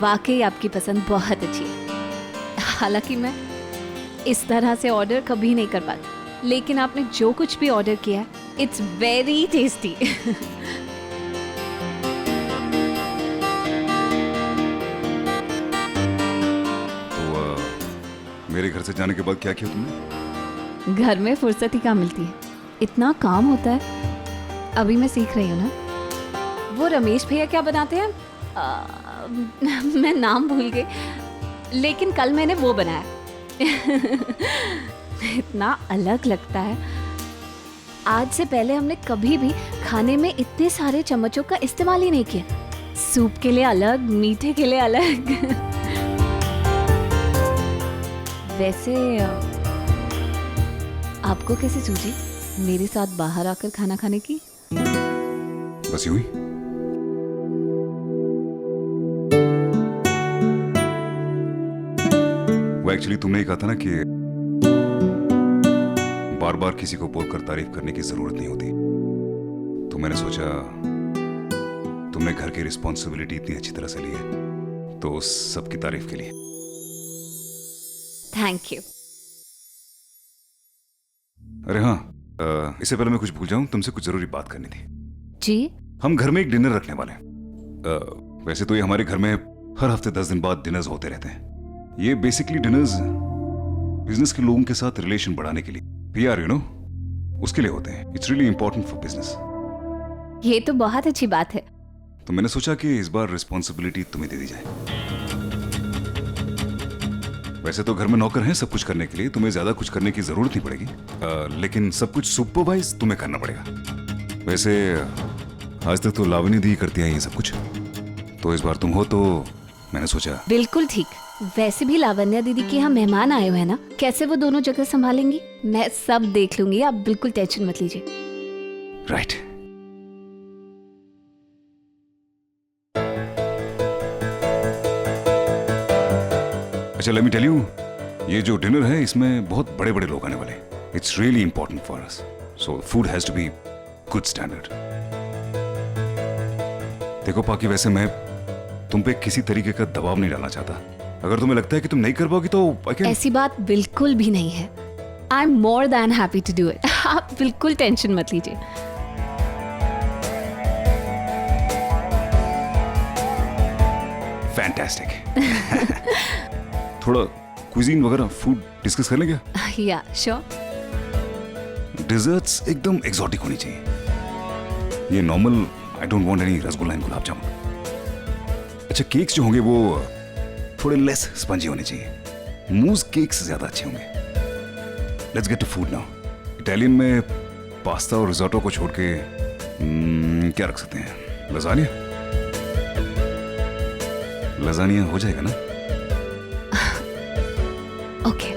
वाकई आपकी पसंद बहुत अच्छी है। हालांकि मैं इस तरह से ऑर्डर कभी नहीं कर पाती, लेकिन आपने जो कुछ भी ऑर्डर किया है, इट्स वेरी टेस्टी। मेरे घर से जाने के बाद क्या किया तुमने? घर में फुर्सत ही कहाँ मिलती है, इतना काम होता है। अभी मैं सीख रही हूँ ना। वो रमेश भैया क्या बनाते हैं, मैं नाम भूल गई, लेकिन कल मैंने वो बनाया। इतना अलग लगता है। आज से पहले हमने कभी भी खाने में इतने सारे चम्मचों का इस्तेमाल ही नहीं किया। सूप के लिए अलग, मीठे के लिए अलग। वैसे आपको कैसे सूझी मेरे साथ बाहर आकर खाना खाने की? बस यूं ही। वो एक्चुअली तुमने ही कहा था ना कि बार बार किसी को बोलकर तारीफ करने की जरूरत नहीं होती, तो मैंने सोचा तुमने घर की रिस्पॉन्सिबिलिटी इतनी अच्छी तरह से ली है, तो उस सब की तारीफ के लिए। Thank you. अरे हाँ, इससे पहले मैं कुछ भूल जाऊं, तुमसे कुछ जरूरी बात करनी थी। जी? हम घर में एक डिनर रखने वाले हैं। वैसे तो ये हमारे घर में हर हफ्ते 10 दिन बाद डिनर्स होते रहते हैं। ये बेसिकली डिनर्स बिजनेस के लोगों के साथ रिलेशन बढ़ाने के लिए, पीआर यू नो, उसके लिए होते हैं। It's really important for business. ये तो बहुत अच्छी बात है। तो मैंने सोचा कि इस बार रिस्पॉन्सिबिलिटी तुम्हें दे दी जाए। वैसे तो घर में नौकर हैं सब कुछ करने के लिए, तुम्हें ज्यादा कुछ करने की जरूरत नहीं पड़ेगी, लेकिन सब कुछ सुपरवाइज तुम्हें करना पड़ेगा। वैसे आज तक तो लावनी दी करती है ये सब कुछ, तो इस बार तुम हो, तो मैंने सोचा। बिल्कुल ठीक। वैसे भी लावण्या दीदी के यहाँ मेहमान आए हुए हैं ना, कैसे वो दोनों जगह संभालेंगी? मैं सब देख लूंगी, आप बिल्कुल टेंशन मत लीजिए। राइट। अच्छा, लेट मी टेल यू, ये जो डिनर है इसमें बहुत बड़े बड़े लोग आने वाले हैं। It's really important for us, so food has to be good standard. देखो पाकी, वैसे मैं तुम पे किसी तरीके का दबाव नहीं डालना चाहता। अगर तुम्हें लगता है कि तुम नहीं कर पाओगी तो ऐसी बात बिल्कुल भी नहीं है। I am more than happy to do it. आप बिल्कुल टेंशन मत लीजिए। फैंटास्टिक। थोड़ा क्विजीन वगैरह फूड डिस्कस कर लें क्या? या श्योर। डिजर्ट्स एकदम एग्जॉटिक होनी चाहिए। ये normal, I don't want any rasgulla and gulab jamun. अच्छा, केक्स जो होंगे वो थोड़े लेस स्पंजी होने चाहिए। मूज केक्स ज्यादा अच्छे होंगे। Let's get to food now. Italian में पास्ता और रिजोटो को छोड़ के क्या रख सकते हैं? लजानिया? लजानिया हो जाएगा ना? ओके।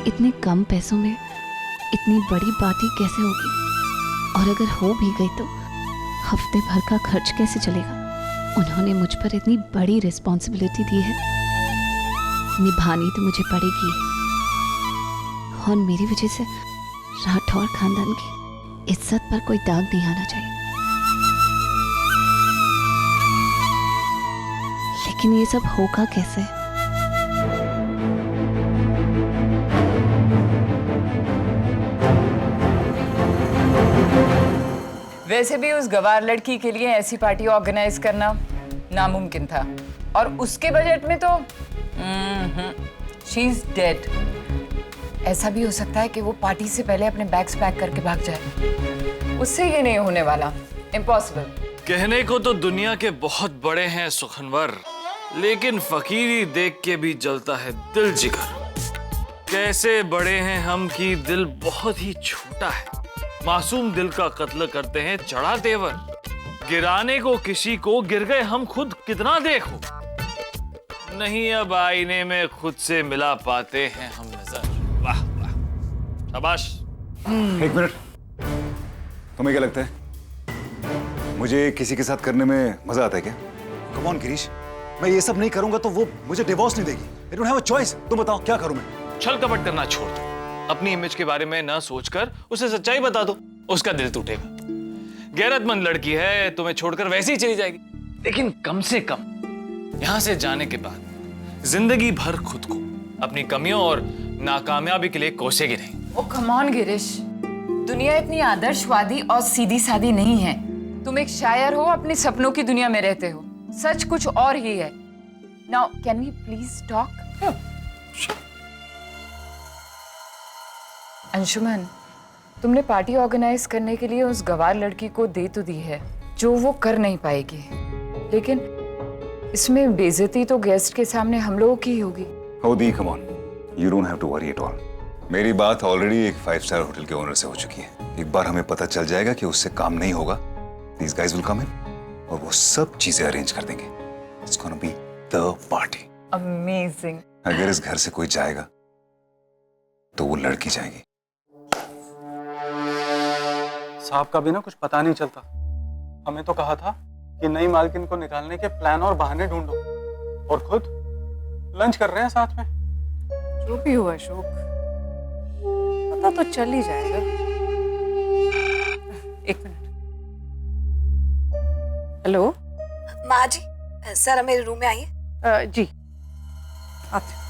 इतने कम पैसों में इतनी बड़ी पार्टी कैसे होगी? और अगर हो भी गई तो हफ्ते भर का खर्च कैसे चलेगा? उन्होंने मुझ पर इतनी बड़ी रिस्पॉन्सिबिलिटी दी है, निभानी तो मुझे पड़ेगी। और मेरी वजह से राठौर खानदान की इज्जत पर कोई दाग नहीं आना चाहिए। लेकिन ये सब होगा कैसे? वैसे भी उस गवार लड़की के लिए ऐसी पार्टी ऑर्गेनाइज करना नामुमकिन था, और उसके बजट में तो शी इज डेड। ऐसा भी हो सकता है कि वो पार्टी से पहले अपने बैग्स पैक करके भाग जाए। उससे ये नहीं होने वाला, इम्पॉसिबल। कहने को तो दुनिया के बहुत बड़े हैं सुखनवर, लेकिन फकीरी देख के भी जलता है दिल जिगर। कैसे बड़े हैं हम कि दिल बहुत ही छोटा है। मासूम दिल का कत्ल करते हैं चढ़ा तेवर। गिराने को किसी को गिर गए हम खुद कितना देखो। नहीं अब आईने में खुद से मिला पाते हैं हम नजर। वाह वाह। शाबाश। एक मिनट, तुम्हें क्या लगता है मुझे किसी के साथ करने में मजा आता है क्या? कम ऑन गिरीश, मैं ये सब नहीं करूंगा तो वो मुझे डिवोर्स नहीं देगी। I don't have a choice. तुम बताओ क्या करूं मैं? छल कपट करना छोड़ दो, अपनी इमेज के बारे में ना सोचकर उसे सच्चाई बता दो, उसका दिल टूटेगा। गैरतमंद लड़की है, तुम्हें छोड़कर वैसे ही चली जाएगी, लेकिन कम से कम यहां से जाने के बाद जिंदगी भर खुद को अपनी कमियों और नाकामयाबी के लिए कोसेगी नहीं। ओ कम ऑन गिरीश, दुनिया इतनी आदर्शवादी और सीधी सादी नहीं है। तुम एक शायर हो, अपने सपनों की दुनिया में रहते हो, सच कुछ और ही है। Now can we please talk? Anshuman, तुमने पार्टी ऑर्गेनाइज करने के लिए उस गवार लड़की को दे तो दी है जो वो कर नहीं पाएगी, लेकिन इसमें बेइज्जती तो गेस्ट के सामने हम लोगों की ही होगी। Oh the, come on, you don't have to worry at all. मेरी बात ऑलरेडी एक 5 स्टार होटल के ओनर से हो चुकी है। एक बार हमें पता चल जाएगा कि उससे काम नहीं होगा, these guys will come in और वो सब चीजें अरेंज कर देंगे। It's gonna be the party. Amazing. अगर इस घर से कोई जाएगा तो वो लड़की जाएगी। साहब का भी ना कुछ पता नहीं चलता। हमें तो कहा था कि नई मालकिन को निकालने के प्लान और बहाने ढूंढो, और खुद लंच कर रहे हैं साथ में। जो भी हो अशोक, पता तो चल ही जाएगा। एक मिनट। हेलो माँ जी, सर मेरे रूम में आइए। जी आते।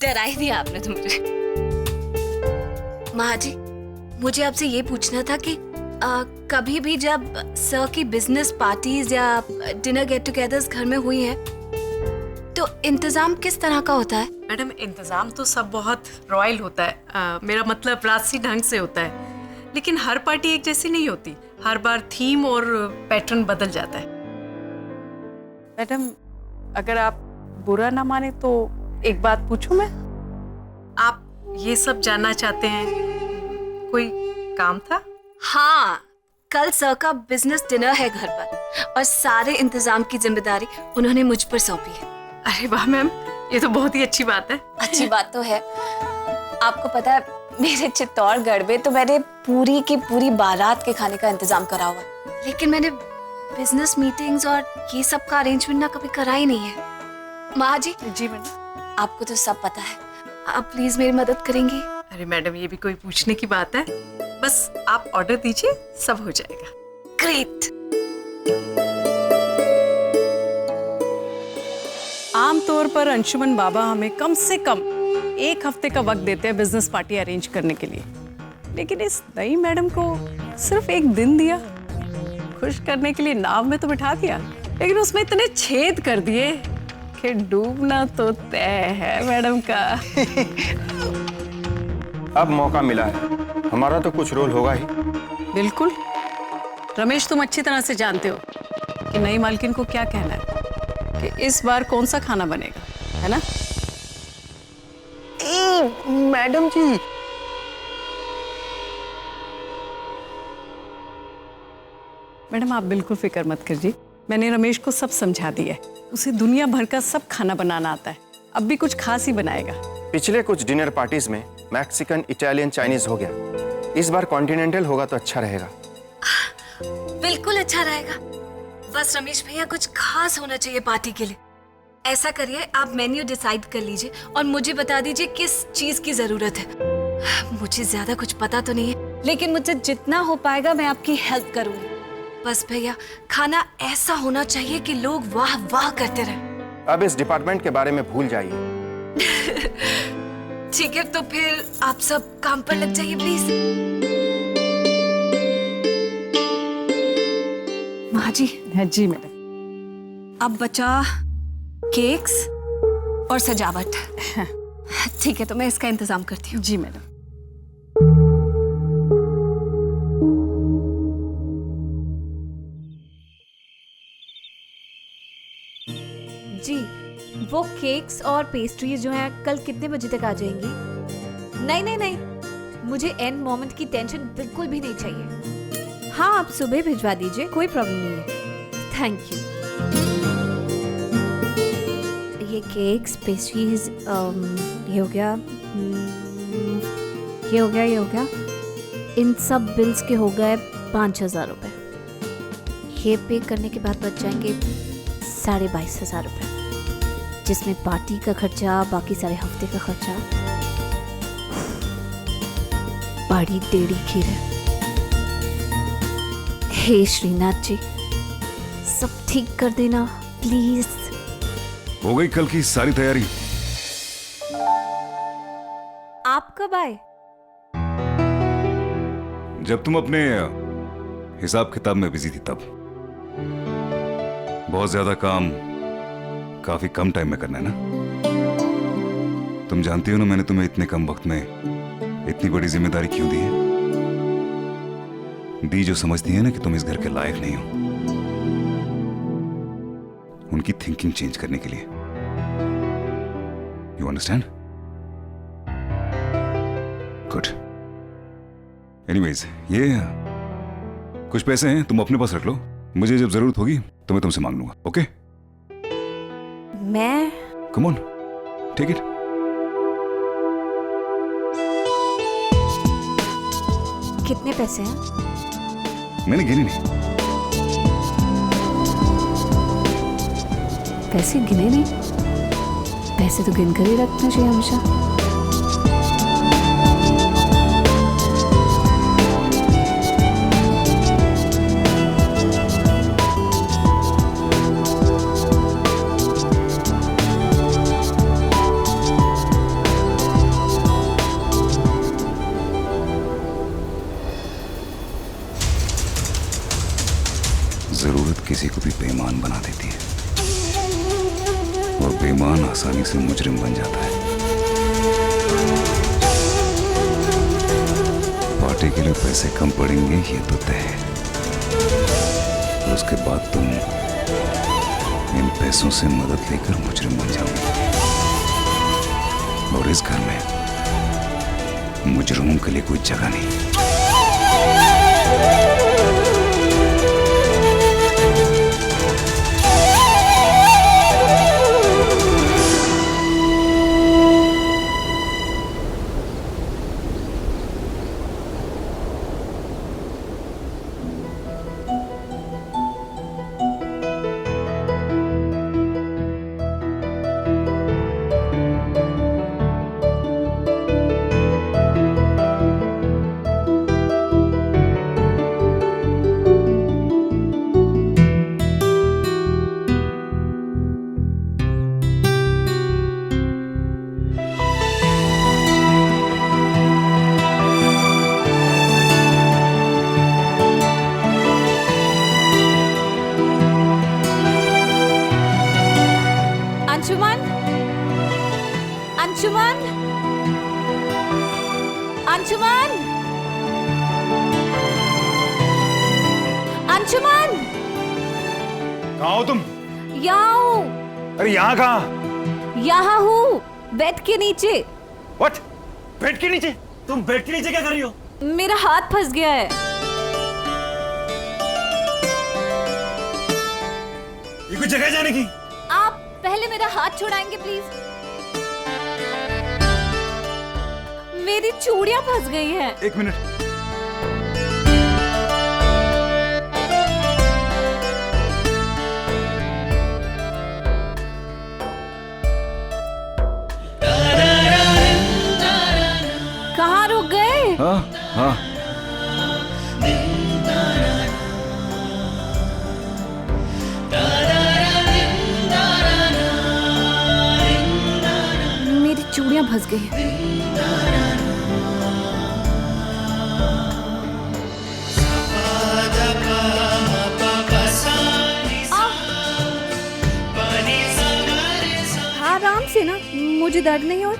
डरा ही दिया आपने तो मुझे। माँ जी, मुझे आपसे ये पूछना था कि कभी भी जब सर की बिजनेस पार्टीज या डिनर गेट टुगेदर्स घर में हुई है तो इंतजाम किस तरह का होता है? मैडम, इंतजाम तो सब बहुत रॉयल होता है। मेरा मतलब राजसी ढंग से होता है, लेकिन हर पार्टी एक जैसी नहीं होती। हर बार थीम और पैटर्न बदल जाता है। मैडम, अगर आप बुरा ना माने तो एक बात पूछूं मैं? आप ये सब जानना चाहते हैं, कोई काम था? हाँ, कल सर का बिजनेस डिनर है घर पर और सारे इंतजाम की जिम्मेदारी उन्होंने मुझ पर सौंपी है। अरे वाह मैम, ये तो बहुत ही अच्छी बात है। अच्छी बात तो है। आपको पता है, मेरे चित्तौड़गढ़ में तो मैंने पूरी की पूरी बारात के खाने का इंतजाम करा हुआ है, लेकिन मैंने बिजनेस मीटिंग्स और ये सब का अरेंजमेंट ना कभी करा ही नहीं है। माँ जी। जी मैडम। आपको तो सब पता है, आप प्लीज मेरी मदद करेंगी? अरे मैडम, ये भी कोई पूछने की बात है? बस आप ऑर्डर दीजिए, सब हो जाएगा। ग्रेट। आमतौर पर अंशुमन बाबा हमें कम से कम 1 हफ्ते का वक्त देते हैं बिजनेस पार्टी अरेंज करने के लिए, लेकिन इस नई मैडम को सिर्फ 1 दिन दिया। खुश करने के लिए नाव में तो बिठा दिया, लेकिन उसमें इतने छेद कर दिए कि डूबना तो तय है मैडम का। अब मौका मिला है, हमारा तो कुछ रोल होगा ही। बिल्कुल। रमेश, तुम अच्छी तरह से जानते हो कि नई मालकिन को क्या कहना है, कि इस बार कौन सा खाना बनेगा, है ना? मैडम जी, मैडम, आप बिल्कुल फिक्र मत कीजिए। मैंने रमेश को सब समझा दिया है। उसे दुनिया भर का सब खाना बनाना आता है। अब भी कुछ खास ही बनाएगा। पिछले कुछ डिनर पार्टीज में मैक्सिकन, इटालियन, चाइनीज हो गया। इस बार कॉन्टिनेंटल होगा तो अच्छा रहेगा। बिल्कुल अच्छा रहेगा। बस रमेश भैया, कुछ खास होना चाहिए पार्टी के लिए। ऐसा करिए, आप मेन्यू डिसाइड कर लीजिए और मुझे बता दीजिए किस चीज की जरूरत है। मुझे ज्यादा कुछ पता तो नहीं है, लेकिन मुझे जितना हो पाएगा मैं आपकी हेल्प करूंगी। बस भैया, खाना ऐसा होना चाहिए कि लोग वाह वाह करते रहें। अब इस डिपार्टमेंट के बारे में भूल जाइए। ठीक है, तो फिर आप सब काम पर लग जाइए प्लीज। माँ जी। जी मैडम। अब बचा केक्स और सजावट। ठीक है, तो मैं इसका इंतजाम करती हूँ। जी मैडम। जी, वो केक्स और पेस्ट्रीज जो हैं कल कितने बजे तक आ जाएंगी? नहीं नहीं नहीं, मुझे एंड मोमेंट की टेंशन बिल्कुल भी नहीं चाहिए। हाँ, आप सुबह भिजवा दीजिए, कोई प्रॉब्लम नहीं है। Thank you. ये केक्स, पेस्ट्रीज, ये हो गया, ये हो गया, ये हो गया। इन सब बिल्स के हो गए 5,000 रुपये। ये पे करने के बाद बच जाएंगे 22,500 रुपये, जिसमें पार्टी का खर्चा, बाकी सारे हफ्ते का खर्चा। बड़ी टेढ़ी खीर है। हे श्रीनाथ जी, सब ठीक कर देना प्लीज। हो गई कल की सारी तैयारी? आप कब आए? जब तुम अपने हिसाब किताब में बिजी थी तब। बहुत ज्यादा काम काफी कम टाइम में करना है ना। तुम जानती हो ना, मैंने तुम्हें इतने कम वक्त में इतनी बड़ी जिम्मेदारी क्यों दी है? दी जो समझती है ना कि तुम इस घर के लायक नहीं हो, उनकी थिंकिंग चेंज करने के लिए। You understand? गुड। एनीवेज, ये कुछ पैसे हैं, तुम अपने पास रख लो। मुझे जब जरूरत होगी तो मैं तुमसे मांग लूंगा। ओके? मैं? Come on, take it. कितने पैसे हैं? मैंने गिनी नहीं। पैसे गिने नहीं? पैसे तो गिन कर ही रखना चाहिए हमेशा। जरूरत किसी को भी बेईमान बना देती है, और बेईमान आसानी से मुजरिम बन जाता है। पार्टी के लिए पैसे कम पड़ेंगे ये तो तय है, और उसके बाद तुम इन पैसों से मदद लेकर मुजरिम बन जाओगे, और इस घर में मुजरिमों के लिए कोई जगह नहीं। अंशुमन, अंशुमन, अंशुमन, अंशुमन, कहाँ हो तुम? यहाँ हूँ। अरे यहाँ कहाँ? यहाँ हूँ, बेड के नीचे। व्हाट? बेड के नीचे? तुम बेड के नीचे क्या कर रही हो? मेरा हाथ फंस गया है। ये कोई जगह है जाने की? आप पहले मेरा हाथ छुड़ाएंगे प्लीज? मेरी चूड़ियां फंस गई हैं। एक मिनट। कहाँ रुक गए? हाँ हाँ, मेरी चूड़ियां फंस गई हैं। हाँ, आराम से ना, मुझे दर्द नहीं हो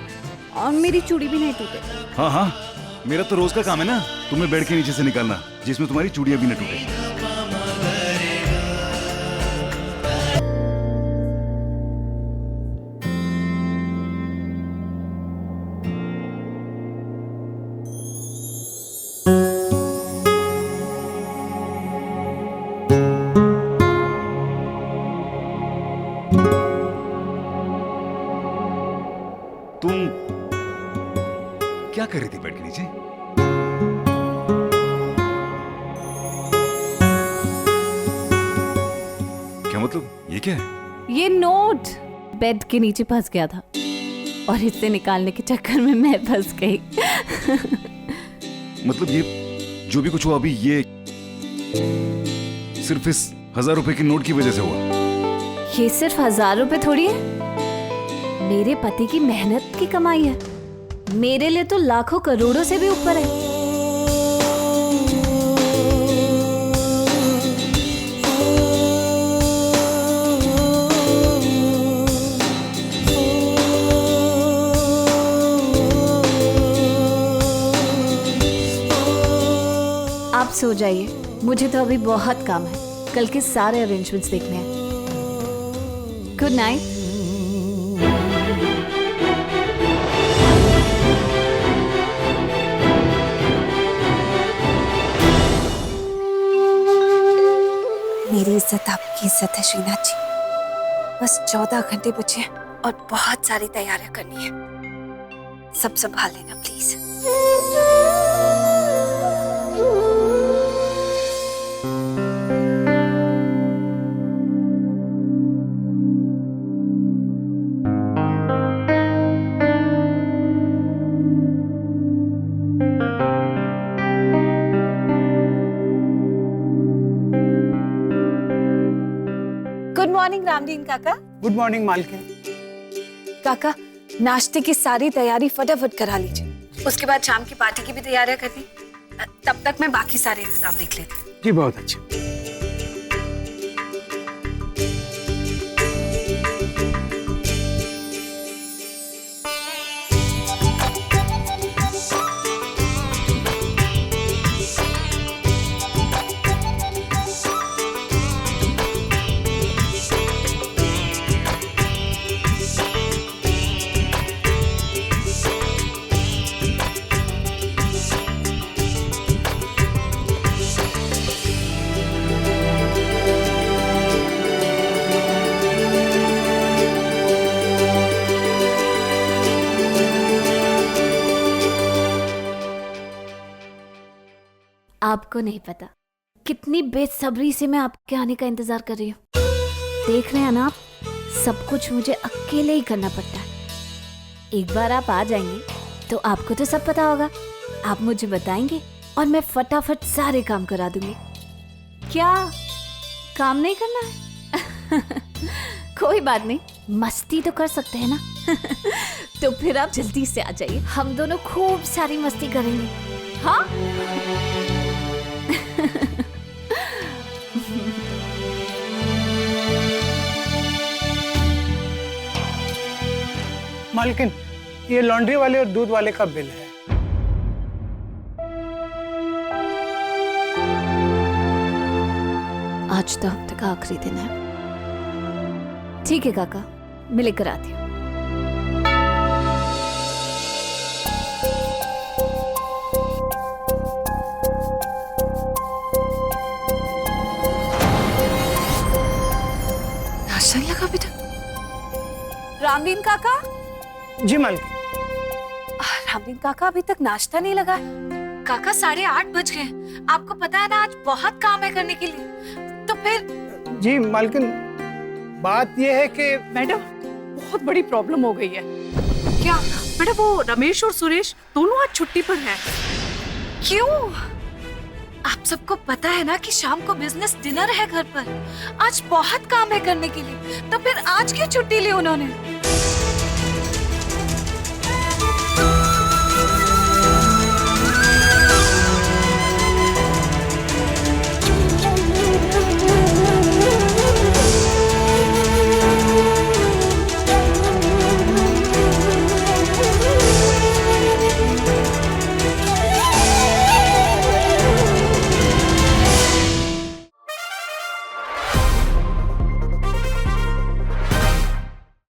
और मेरी चूड़ी भी नहीं टूटे। हाँ हाँ, मेरा तो रोज का काम है ना तुम्हें बेड के नीचे से निकालना, जिसमें तुम्हारी चूड़ियां भी न टूटे। क्या कर रही थी बेड के नीचे? क्या मतलब, ये क्या है? ये नोट बेड के नीचे फंस गया था और इसे निकालने के चक्कर में मैं फंस गई। मतलब ये जो भी कुछ हुआ अभी, ये सिर्फ इस 1000 रुपए के नोट की वजह से हुआ? ये सिर्फ 1000 रुपए थोड़ी है, मेरे पति की मेहनत की कमाई है। मेरे लिए तो लाखों करोड़ों से भी ऊपर है। आप सो जाइए, मुझे तो अभी बहुत काम है, कल के सारे अरेंजमेंट्स देखने हैं। Good night. मेरी इज्जत आपकी इज्जत है श्रीनाथ जी। बस 14 घंटे बचे हैं और बहुत सारी तैयारियां करनी है। सब संभाल लेना प्लीज। गुड मॉर्निंग रामदीन काका। गुड मॉर्निंग मालकिन। काका, नाश्ते की सारी तैयारी फटाफट करा लीजिए, उसके बाद शाम की पार्टी की भी तैयारियां करनी। तब तक मैं बाकी सारे इंतजाम देख लेती हूँ। जी बहुत अच्छा। आपको नहीं पता कितनी बेसब्री से मैं आपके आने का इंतजार कर रही हूँ। देख रहे हैं ना आप, सब कुछ मुझे अकेले ही करना पड़ता है। एक बार आप आ जाएंगे तो आपको तो सब पता होगा, आप मुझे बताएंगे और मैं फटाफट सारे काम करा दूंगी। क्या काम नहीं करना है? कोई बात नहीं, मस्ती तो कर सकते हैं ना। तो फिर आप जल्दी से आ जाइए, हम दोनों खूब सारी मस्ती करेंगे। हाँ मालकिन, ये लॉन्ड्री वाले और दूध वाले का बिल है। आज तो हफ्ते का आखिरी दिन है। ठीक है काका, मैं लेकर आती हूँ। नाश्ता नहीं लगा बेटा? रामदीन काका। जी मालकिन। रामदीन काका, अभी तक नाश्ता नहीं लगा। काका 8:30 बज गए। आपको पता है ना आज बहुत काम है करने के लिए, तो फिर। जी मालकिन, बात यह है कि मैडम बहुत बड़ी प्रॉब्लम हो गई है। क्या? मैडम वो रमेश और सुरेश दोनों आज छुट्टी पर हैं। क्यों? आप सबको पता है ना कि शाम को बिजनेस डिनर है घर पर। आज बहुत काम है करने के लिए, तो फिर आज क्यों छुट्टी ली उन्होंने?